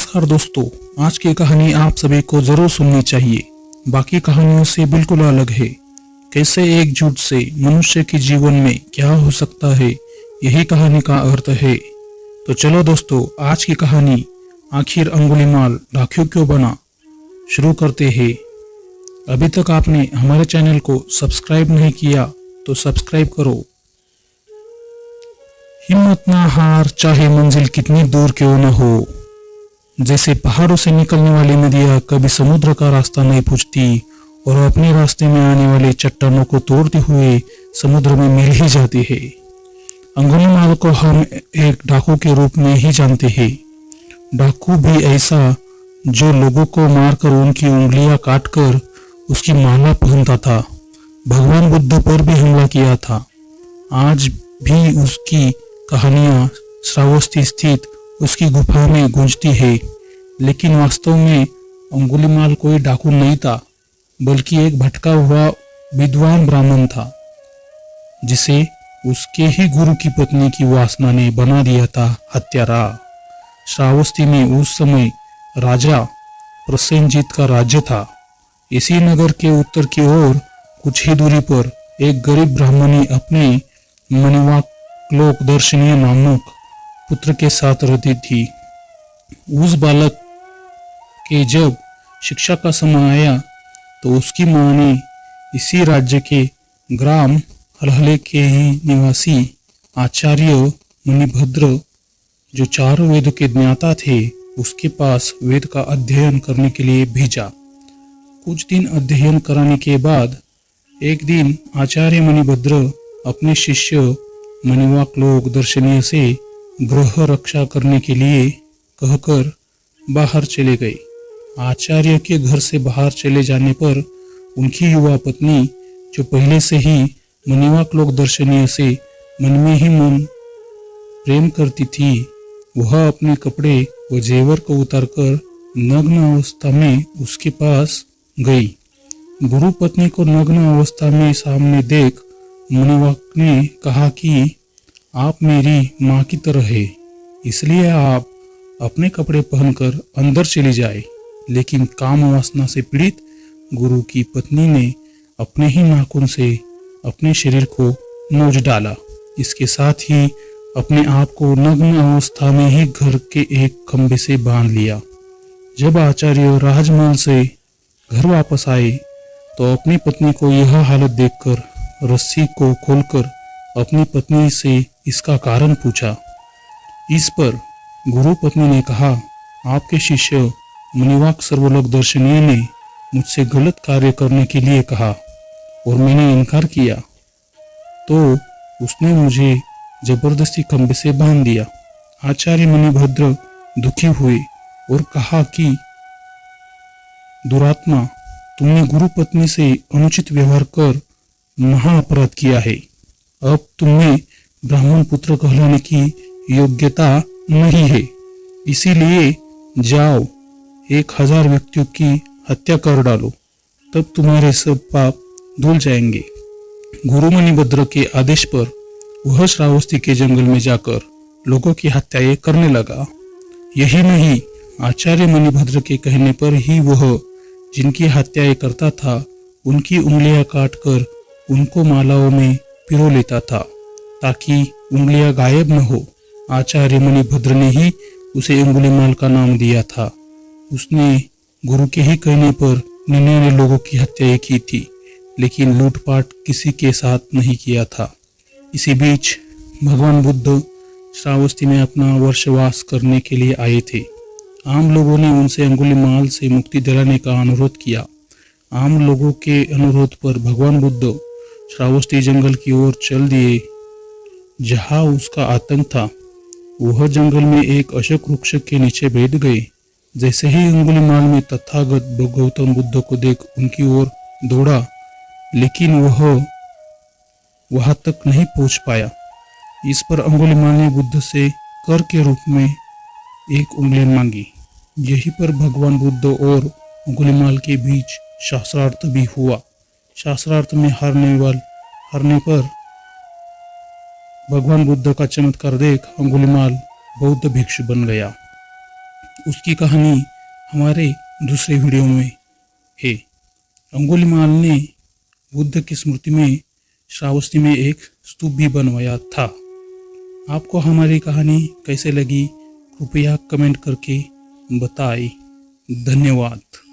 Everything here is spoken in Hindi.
नमस्कार दोस्तों, आज की कहानी आप सभी को जरूर सुननी चाहिए। बाकी कहानियों से बिल्कुल अलग है। कैसे एकजुट से मनुष्य के जीवन में क्या हो सकता है, यही कहानी का अर्थ है। तो चलो दोस्तों, आज की कहानी आखिर अंगुलीमाल डाकू क्यों बना शुरू करते हैं। अभी तक आपने हमारे चैनल को सब्सक्राइब नहीं किया तो सब्सक्राइब करो। हिम्मत ना हार, चाहे मंजिल कितनी दूर क्यों न हो। जैसे पहाड़ों से निकलने वाली नदियां कभी समुद्र का रास्ता नहीं पूछती और अपने रास्ते में आने वाले चट्टानों को तोड़ते हुए समुद्र में मिल ही जाती है। अंगुलीमाल को हम एक डाकू के रूप में ही जानते हैं। डाकू भी ऐसा जो लोगों को मारकर उनकी उंगलियां काटकर उसकी माला पहनता था। भगवान बुद्ध पर भी हमला किया था। आज भी उसकी कहानियां श्रावस्ती स्थित उसकी गुफा में गूंजती है। लेकिन वास्तव में अंगुलीमाल कोई डाकू नहीं था, बल्कि एक भटका हुआ विद्वान ब्राह्मण था, जिसे उसके ही गुरु की पत्नी की वासना ने बना दिया था हत्यारा। श्रावस्ती में उस समय राजा प्रसेनजीत का राज्य था। इसी नगर के उत्तर की ओर कुछ ही दूरी पर एक गरीब ब्राह्मणी अपने मणिवाक्लोक दर्शनीय नामक पुत्र के साथ रहती थी। उस बालक के जब शिक्षा का समय आया तो उसकी मां ने इसी राज्य के ग्राम हलहले के ही निवासी आचार्य मणिभद्र, जो चारों वेदों के ज्ञाता थे, उसके पास वेद का अध्ययन करने के लिए भेजा। कुछ दिन अध्ययन कराने के बाद एक दिन आचार्य मणिभद्र अपने शिष्य मणिवाक्लोक दर्शनीय से गृह रक्षा करने के लिए कहकर बाहर चले गए। आचार्य के घर से बाहर चले जाने पर उनकी युवा पत्नी, जो पहले से ही मणिवाक्लोक दर्शनीय से मन में ही मन प्रेम करती थी, वह अपने कपड़े व जेवर को उतारकर नग्न अवस्था में उसके पास गई। गुरु पत्नी को नग्न अवस्था में सामने देख मणिवाक ने कहा कि आप मेरी माँ की तरह है, इसलिए आप अपने कपड़े पहनकर अंदर चली जाए। लेकिन काम वासना से पीड़ित गुरु की पत्नी ने अपने ही नाखून से अपने शरीर को नोच डाला। इसके साथ ही अपने आप को नग्न अवस्था में ही घर के एक खंभे से बांध लिया। जब आचार्य राजमहल से घर वापस आए तो अपनी पत्नी को यह हालत देखकर रस्सी को खोलकर अपनी पत्नी से इसका कारण पूछा। इस पर गुरु पत्नी ने कहा, आपके शिष्य मणिवाक सर्वलोक दर्शनीय ने मुझसे गलत कार्य करने के लिए कहा और मैंने इनकार किया, तो उसने मुझे जबरदस्ती खंभे से बांध दिया। आचार्य मणिभद्र दुखी हुए और कहा कि दुरात्मा, तुमने गुरु पत्नी से अनुचित व्यवहार कर महा अपराध किया है। अब तुम्हें ब्राह्मण पुत्र कहलाने की योग्यता नहीं है, इसीलिए जाओ 1000 व्यक्तियों की हत्या कर डालो, तब तुम्हारे सब पाप धुल जाएंगे। गुरु मणिभद्र के आदेश पर वह श्रावस्ती के जंगल में जाकर लोगों की हत्याएं करने लगा। यही नहीं, आचार्य मणिभद्र के कहने पर ही वह जिनकी हत्याएं करता था, उनकी उंगलियां काटकर उनको मालाओं में पिरो लेता था ताकि उंगलियां गायब न हो। आचार्य मणिभद्र ने ही उसे अंगुलीमाल का नाम दिया था। उसने गुरु के ही कहने पर 99 लोगों की हत्याएं की थी, लेकिन लूटपाट किसी के साथ नहीं किया था। इसी बीच भगवान बुद्ध श्रावस्ती में अपना वर्षवास करने के लिए आए थे। आम लोगों ने उनसे अंगुलीमाल से मुक्ति दिलाने का अनुरोध किया। आम लोगों के अनुरोध पर भगवान बुद्ध श्रावस्ती जंगल की ओर चल दिए। जहां उसका आतंक था, वह जंगल में एक अशोक वृक्ष के नीचे बैठ गए। जैसे ही अंगुलीमाल में तथागत गौतम बुद्ध को देख उनकी ओर दौड़ा, लेकिन वह वहां तक नहीं पहुंच पाया। इस पर अंगुलीमाल ने बुद्ध से कर के रूप में एक उंगली मांगी। यहीं पर भगवान बुद्ध और अंगुलीमाल के बीच शास्त्रार्थ भी हुआ। शास्त्रार्थ में हारने पर भगवान बुद्ध का चमत्कार देख अंगुलीमाल बौद्ध भिक्षु बन गया। उसकी कहानी हमारे दूसरे वीडियो में है। अंगुलीमाल ने बुद्ध की स्मृति में श्रावस्ती में एक स्तूप भी बनवाया था। आपको हमारी कहानी कैसे लगी कृपया कमेंट करके बताएं। धन्यवाद।